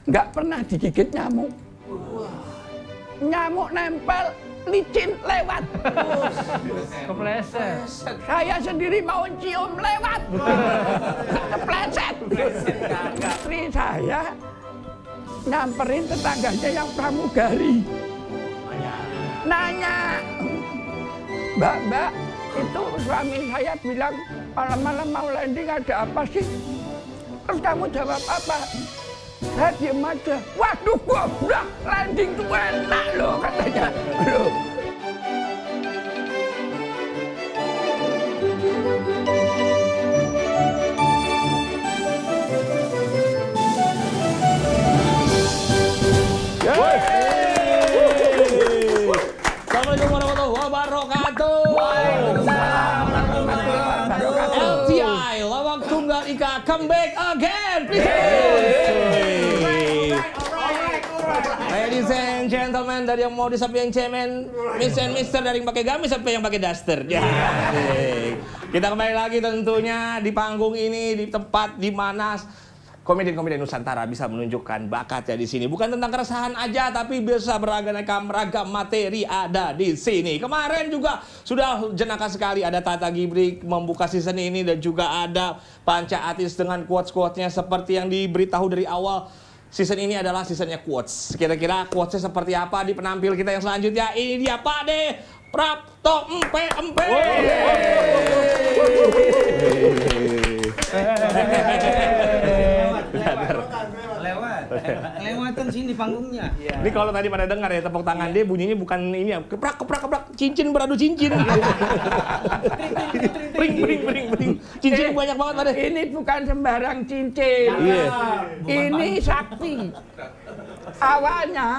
nggak pernah digigit nyamuk. Nyamuk nempel, licin lewat. Kepleset. Saya sendiri mau cium lewat. Kepleset. Istri saya nyamperin tetangganya yang pramugari. Nanya, Mbak, itu suami saya bilang malam-malam mau landing ada apa sih? Terus kamu jawab apa? Saya diem aja. Waduh, goblok, landing tuh enak loh katanya. Loh. Assalamualaikum warahmatullahi wabarakatuh. LTI, Lawak Tunggal Ika, come back again, Ladies and gentlemen, dari yang mau disapi yang cemen, Miss and Mister dari yang pakai gamis sampai yang pakai daster. Ya. Kita kembali lagi tentunya di panggung ini, di tempat di mana komedian-komedian Nusantara bisa menunjukkan bakatnya di sini. Bukan tentang keresahan aja, tapi bisa beragam materi ada di sini. Kemarin juga sudah jenaka sekali ada Tata Gibrik membuka season ini, dan juga ada Panca Atis dengan quotes-quotesnya seperti yang diberitahu dari awal. Season ini adalah seasonnya quotes. Kira-kira quotesnya seperti apa di penampil kita yang selanjutnya? Ini dia Pak De Prapto Empe. Lewatan sini panggungnya. Ini kalau tadi pada dengar ya tepuk tangan dia bunyinya bukan ini ya, keprak cincin beradu cincin. Pring. Cincin banyak banget pada. Ini bukan sembarang cincin. Ini sakti. Awalnya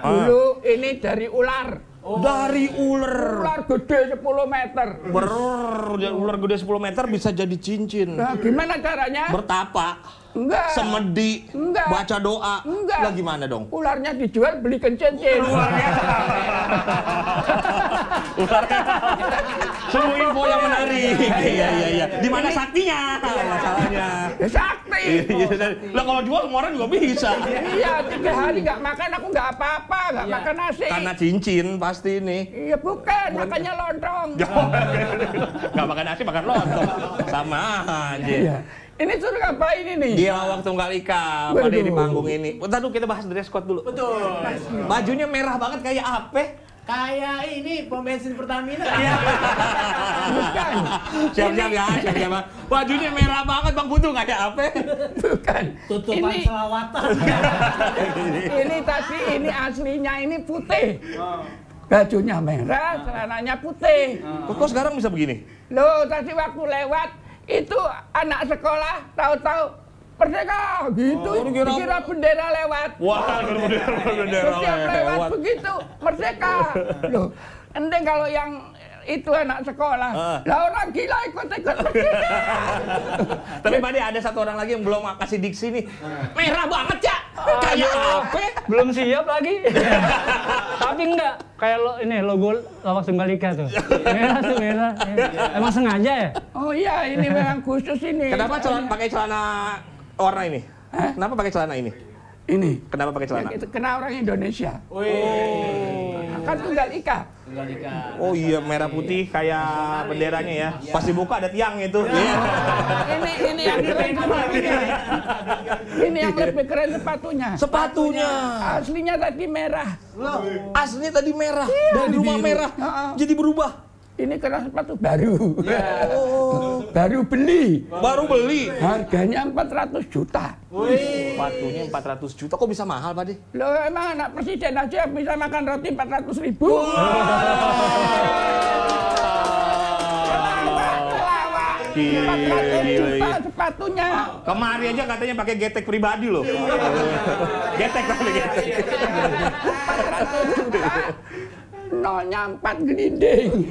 dulu ini dari ular. Dari ular. Ular gede 10 meter. Ular gede 10 meter bisa jadi cincin. Nah, gimana caranya? Bertapa. Enggak. Semedi. Enggak. Baca doa. Enggak. Lah gimana dong? Ularnya dijual belikan cincin. Ularnya. Semua info yang menarik. Iya. Di mana saktinya? Masalahnya. Ya, sakti. Lah kalau jual semua orang juga bisa. Iya, 3 hari nggak makan aku nggak apa-apa, nggak makan nasi. Karena cincin pasti nih. Iya bukan, makannya lontong. Nggak makan nasi, makan lontong. Sama aja. Iya. Ini suruh ngapain ini? Dia Lawak Tunggal Ika pada di panggung ini. Bentar dulu kita bahas dress code dulu. Betul. Bajunya merah banget kayak apa? Kayak ini pom bensin Pertamina. Bukan. Siap-siap ya, siap-siap. Bajunya merah banget Bang Putu kayak apa? Bukan. Tutupan Ini- selawatan. Ini tadi ini aslinya ini putih. Bajunya merah, celananya putih. Kok sekarang bisa begini? Loh, tadi waktu lewat itu anak sekolah tahu-tahu Merdeka gitu. Dikira bendera lewat. Wah, bendera Setiap lewat begitu Merdeka. Loh, ending kalau yang itu anak sekolah. Lah orang gila ikut-ikut Merdeka. Tapi Pak De, ada satu orang lagi yang belum kasih diksi nih. Merah banget ya. Kayak apa? Belum siap lagi. Tapi enggak, kayak ini logo Lawak Tunggal Ika tuh. Merah tuh merah. Emang sengaja ya? Oh iya, ini memang khusus ini. Kenapa pakai celana warna ini? Kenapa pakai celana ini? Ini. Kenapa pakai celana? Itu kena orang Indonesia. Kan Tunggal Ika. Oh iya, merah putih kayak benderanya ya. Pas dibuka ada tiang itu. Ini yang keren sepatunya. Ini yang lebih keren sepatunya. Sepatunya. Aslinya tadi merah. Aslinya tadi merah. Dari rumah merah. Jadi berubah. Ini kena sepatu baru. Baru beli. Baru beli. Harganya 400 juta. Sepatunya 400 juta. Kok bisa mahal, Pak De? Loh, emang anak presiden aja bisa makan roti 400.000. Gila. 400 juta sepatunya. Kemarin aja katanya pakai getek pribadi loh. Getek kali getek. 400 juta. Nolnya 4 gelinding.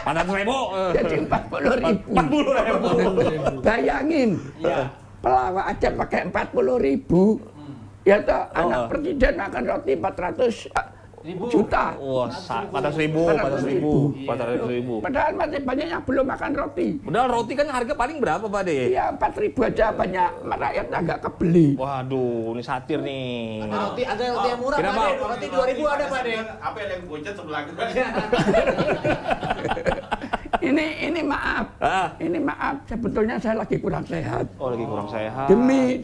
400.000. Jadi 40.000. 40.000. Bayangin. Pelawak aja pakai 40.000. Ya toh, anak presiden makan roti 400. juta. Wah, 400.000. Padahal masih banyak yang belum makan roti. Padahal roti kan harga paling berapa, Pak De? Iya, 4.000 aja banyak rakyatnya nggak kebeli. Waduh, ini satir nih. Ada roti yang murah, Kenapa? Pak De. Roti 2.000 ada, Pak De. Apa yang bocet sebelah gue? Ini maaf. Ini maaf, sebetulnya saya lagi kurang sehat. Oh, lagi kurang sehat.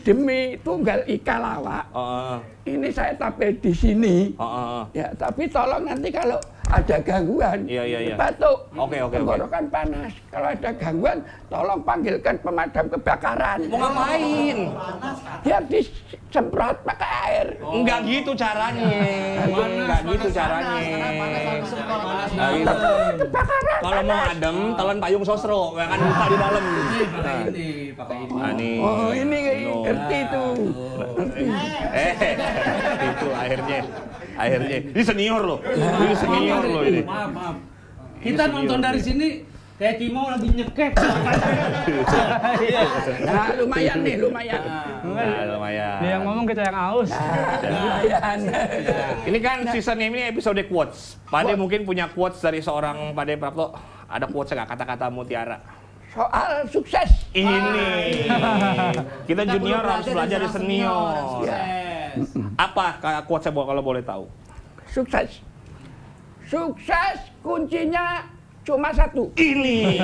Demi tunggal ika lawak. Ini saya tampil di sini. Ya, tapi tolong nanti kalau ada gangguan, Iya. batuk, Oke. tenggorokan panas. Kalau ada gangguan, tolong panggilkan pemadam kebakaran. Mau ngapain? Biar disemprot pakai air. Enggak gitu caranya. Enggak gitu caranya. Nah, gitu. Kebakaran. Kalau mau adem, telan payung sosro, ya kan buka di dalam. Pakai ini. Nah, nih. Oh, ini ngerti itu. Itu akhirnya. Ini senior loh. Ini senior loh ini. Maaf. Kita nonton dari sini kayak Kimo lagi nyekek. Nah, lumayan. Nah, lumayan. Dia yang ngomong kita yang aus. Lumayan. Ini kan season ini episode quotes. Pade mungkin punya quotes dari seorang Pade Prapto. Ada quotes nggak kata-kata mutiara? Soal sukses. Ini. Kita junior harus belajar dari senior. Apa quotesnya kalau boleh tahu? Sukses kuncinya cuma satu. Ini.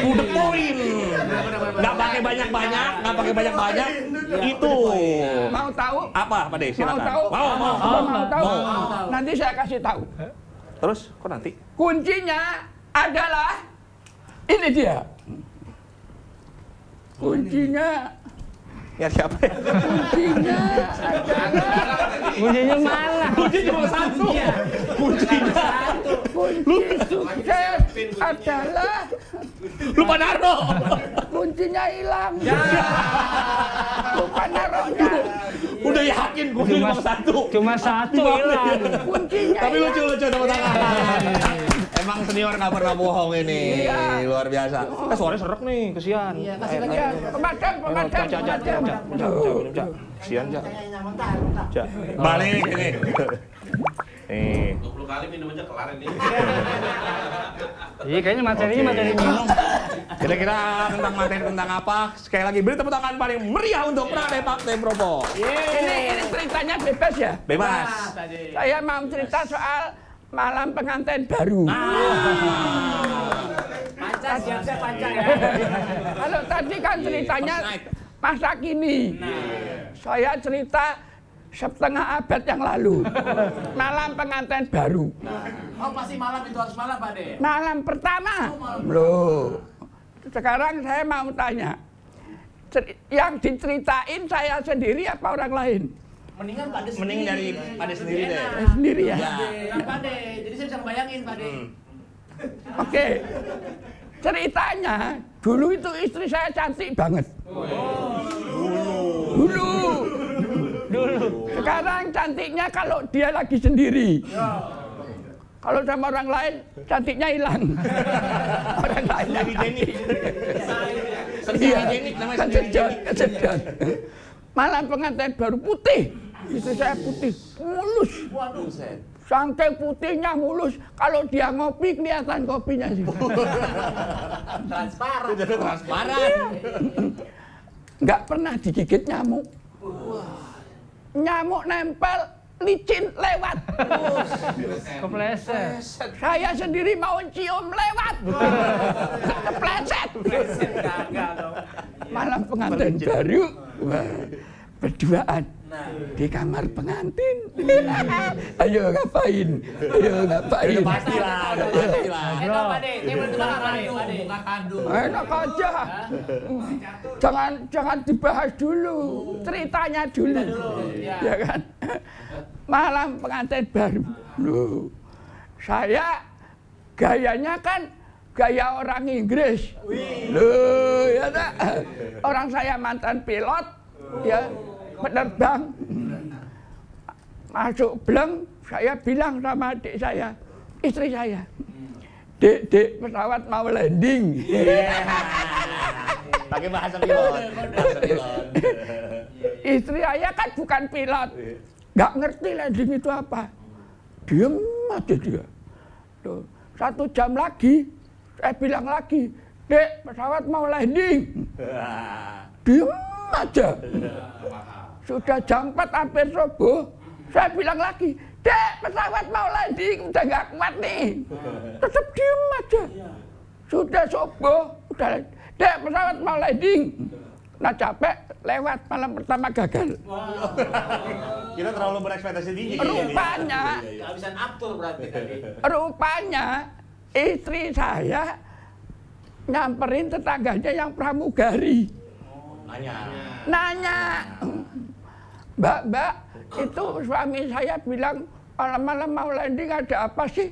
Udah poin. Nggak pakai banyak-banyak. Itu. Mau tahu? Apa, Pade? Silakan. Mau tahu? Mau tahu? Nanti saya kasih tahu. Terus, kok nanti? Kuncinya adalah ini dia. Kuncinya Ya siapa ya? Kuncinya adalah Kuncinya mana? Kunci cuma satu. Kuncinya. kunci sukses adalah Lupa naro. kuncinya hilang. Lupa naruhnya. Udah yakin kunci cuma satu. Cuma satu hilang. Kuncinya Tapi hilang. lucu tepuk tangan. Emang senior nggak pernah bohong ini. Iya. Luar biasa. Suaranya serak nih, kesian. Iya, kasih lagi. Ya, pemadam. Kesian, Jak. Jak. Balik ini. Nih. 20 kali minum aja kelar ini. Iya, kayaknya materinya minum. Kira-kira tentang materi tentang apa? Sekali lagi beri tepuk tangan paling meriah untuk Prade Pak Tempropo. Ini ceritanya bebas ya? Bebas. Saya mau cerita soal malam pengantin baru. Panca, siap-siap panca ya. Kalau tadi kan ceritanya masa kini. Saya cerita setengah abad yang lalu. Malam pengantin baru. Oh, pasti malam itu harus malam, Pak De. Malam pertama. Loh. Sekarang saya mau tanya. Yang diceritain saya sendiri apa orang lain? Mendingan Pak De sendiri. Mending dari Pade sendiri deh. Saya sendiri ya. Nah, Pak De. Jadi saya bisa bayangin, Pak De. Oke. Ceritanya, dulu itu istri saya cantik banget. Dulu. Sekarang cantiknya kalau dia lagi sendiri. Kalau sama orang lain, cantiknya hilang. Orang lain yang cantik. Iya, kesedot. Malam pengantin baru putih. Istri saya putih, mulus. Waduh. Saking putihnya mulus, kalau dia ngopi kelihatan kopinya sih. Transparan. Jadi transparan. Nggak pernah digigit nyamuk. Nyamuk nempel, licin lewat. Kepleset. Saya sendiri mau cium lewat. Kepleset. Malam pengantin baru, wah, berduaan. Di kamar pengantin. Ayo ngapain? Udah pasti lah. Enak, Pak De. Ini boleh tebak, Pak De. Buka kandung. Enak aja. Jangan dibahas dulu. Ceritanya dulu. Ya kan? Malam pengantin baru. Loh. Saya gayanya kan gaya orang Inggris. Loh, ya tak? Orang saya mantan pilot, ya, penerbang. Masuk bleng, saya bilang sama adik saya, istri saya, Dek, pesawat mau landing. Pakai bahasa pilot. Istri saya kan bukan pilot, nggak ngerti landing itu apa. Diem aja dia. Tuh, 1 jam lagi, saya bilang lagi, Dek, pesawat mau landing. Diem aja. Sudah jam 4 hampir subuh, saya bilang lagi, Dek, pesawat mau landing, udah nggak kuat nih. Tetap diem aja. Sudah subuh, udah, Dek, pesawat mau landing. Nah capek, lewat malam pertama gagal. Kita terlalu berekspektasi tinggi. Rupanya, Kehabisan aftur berarti tadi. rupanya istri saya nyamperin tetangganya yang pramugari. Nanya, Mbak, itu suami saya bilang malam-malam mau landing ada apa sih?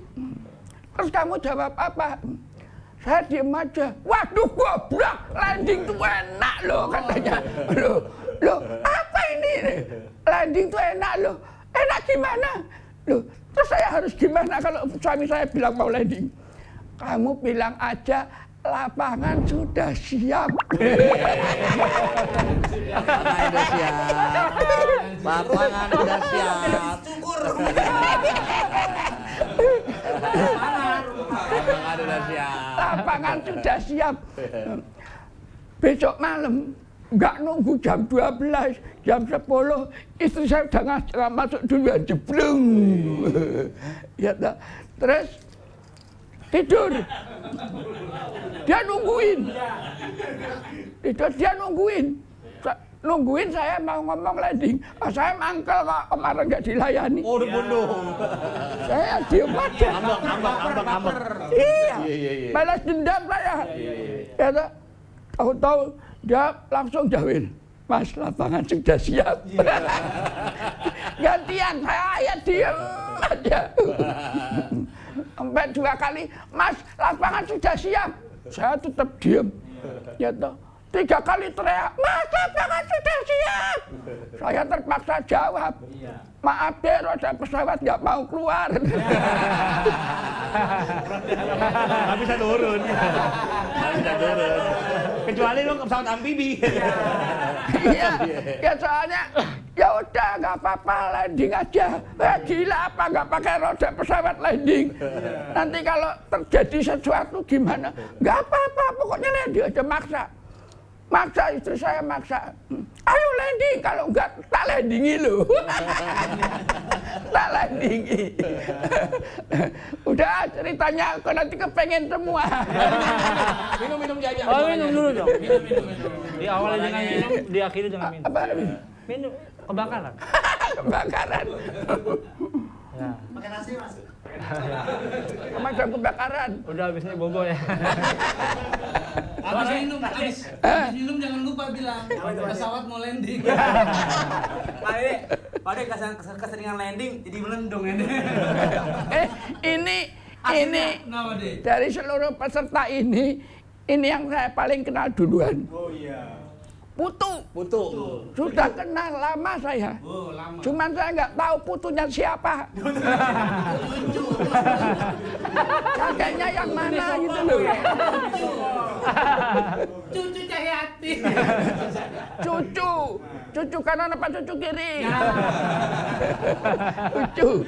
Terus kamu jawab apa? Saya diem aja. Waduh, goblok, landing tuh enak loh katanya. Loh, apa ini? Landing tuh enak loh. Enak gimana? Loh, terus saya harus gimana kalau suami saya bilang mau landing? Kamu bilang aja lapangan sudah siap. Lapangan sudah siap. Lapangan sudah siap. Syukur. Lapangan sudah siap. Lapangan sudah siap. Besok malam, nggak nunggu jam 12, jam 10, istri saya udah masuk duluan, jeblung. Ya, terus tidur. Dia nungguin. Tidur, dia nungguin. Nungguin saya mau ngomong landing. Saya mangkel kok, kemarin nggak dilayani. Oh, udah bunuh. Saya diem aja. Ambek. Iya. Balas dendam saya. Ya, tahu-tahu dia langsung jawil. Mas, lapangan sudah siap. Gantian, saya diem aja. Sampai 2 kali, Mas, lapangan sudah siap. Saya tetap diem. Ya toh. 3 kali teriak, Mas, lapangan sudah siap. Saya terpaksa jawab, maaf deh, roda pesawat nggak mau keluar. Nggak bisa turun. Kecuali lu ke pesawat amfibi. Iya, ya soalnya ya udah nggak apa-apa landing aja. Gila apa nggak pakai roda pesawat landing? Nanti kalau terjadi sesuatu gimana? Nggak apa-apa, pokoknya landing aja maksa. Maksa istri saya maksa. Ayo landing, kalau enggak tak landingi loh. Tak landingi. Udah ceritanya kok nanti kepengen semua. Minum jajan. Oh, minum dulu dong. Minum. Diawali dengan minum, diakhiri dengan minum. Apa? Minum kebakaran. Kebakaran. Ya. Pakai nasi, Mas. Kemasan kebakaran. Udah habis ini bobo ya. Habis minum jangan lupa bilang pesawat mau landing. Pade keseringan landing jadi melendung ini. Ini dari seluruh peserta ini yang saya paling kenal duluan. Oh iya. Putu. Putu. Sudah kenal lama saya. Oh, lama. Cuman saya nggak tahu putunya siapa. Kakeknya yang mana gitu loh. Cucu Cahyati. Cucu kanan apa cucu kiri? Cucu.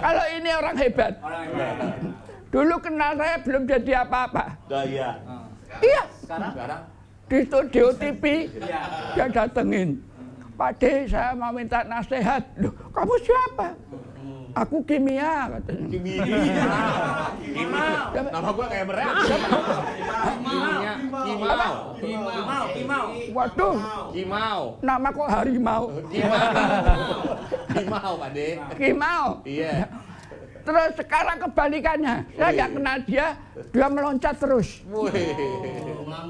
Kalau ini orang hebat. Dulu kenal saya belum jadi apa-apa. Iya. Iya. Sekarang? Di studio TV dia datengin, Pak D, saya mau minta nasihat. Loh, kamu siapa? Aku kimia katanya. Kimau. Nama gua kayak berat. Kimau. Waduh, Kimau. nama kok harimau? Kimau, Pak De. Kimau. Iya. Terus sekarang kebalikannya, saya nggak kenal dia meloncat terus,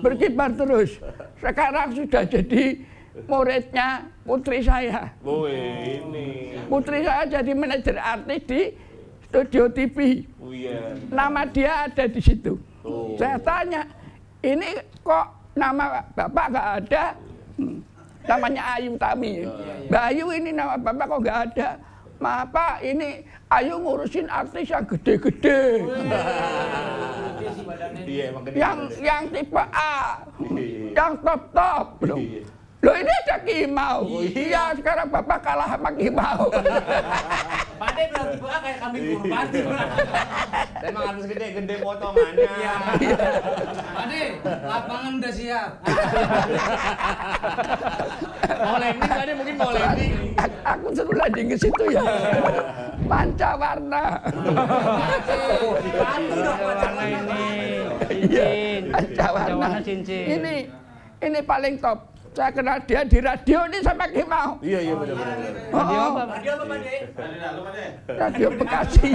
berkibar terus. Sekarang sudah jadi muridnya putri saya. Ini. Putri saya jadi manajer artis di studio TV. Nama dia ada di situ. Saya tanya, ini kok nama bapak nggak ada? Namanya Ayu Tami. Mbak Ayu, ini nama bapak kok nggak ada? Maaf Pak, ini Ayu ngurusin artis yang gede-gede. Yang tipe A, yang top. Loh ini ada Kimau. Iya, sekarang bapak kalah sama Kimau. Pak De bilang tipe A kayak kambing kurban. Emang harus gede potongannya. Pak De, lapangan udah siap. Mau landing tadi mungkin mau landing. Aku suruh landing ke situ ya. Pancawarna. Pancawarna ini cincin. Pancawarna cincin. Ini paling top. Saya kenal dia di radio ini sampai Kimau. Iya benar. Radio apa? Radio apa Pak De? Radio Bekasi.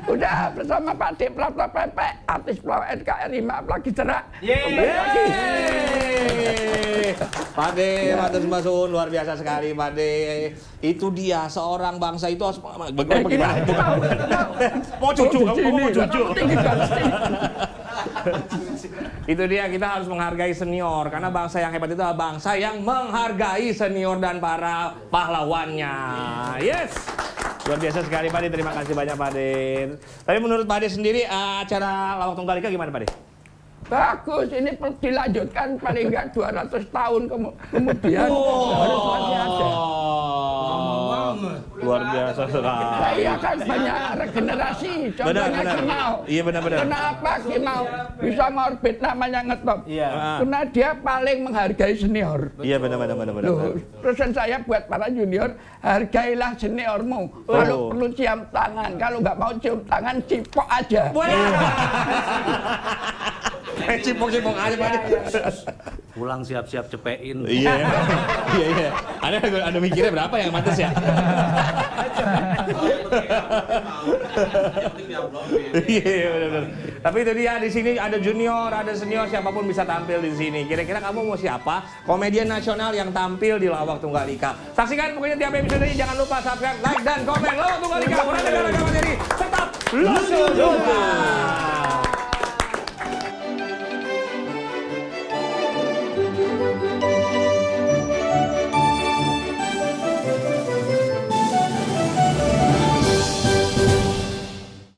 Udah bersama Pak De Prapto Pepe, artis Pulau NKRI maaf lagi cerak. Pak De, matur sembah suwun, luar biasa sekali Pak De. Itu dia seorang bangsa itu harus bagaimana? Mau cucu, kamu mau cucu. Itu dia, kita harus menghargai senior karena bangsa yang hebat itu adalah bangsa yang menghargai senior dan para pahlawannya. Yes. Luar biasa sekali Pak De, terima kasih banyak Pak De. Tapi menurut Pak De sendiri acara Lawak Tunggal Ika gimana Pak De? Bagus, ini dilanjutkan paling enggak 200 tahun kemudian harus masih ada. Luar biasa sekali. Iya kan banyak regenerasi, contohnya Kimau. Iya benar. Kenapa Kimau bisa ngorbit namanya ngetop? Iya. Karena dia paling menghargai senior. Iya benar. Loh, pesan saya buat para junior, hargailah seniormu. Kalau perlu cium tangan, kalau nggak mau cium tangan, cipok aja. Cipok aja Pak De. Pulang siap-siap cepein. Iya. Ada mikirnya berapa yang mantas ya? Iya benar. Tapi itu dia, di sini ada junior, ada senior, siapapun bisa tampil di sini. Kira-kira kamu mau siapa? Komedian nasional yang tampil di Lawak Tunggal Ika. Saksikan pokoknya tiap episode ini, jangan lupa subscribe, like dan komen. Lawak Tunggal Ika, pernah negara materi tetap lucu.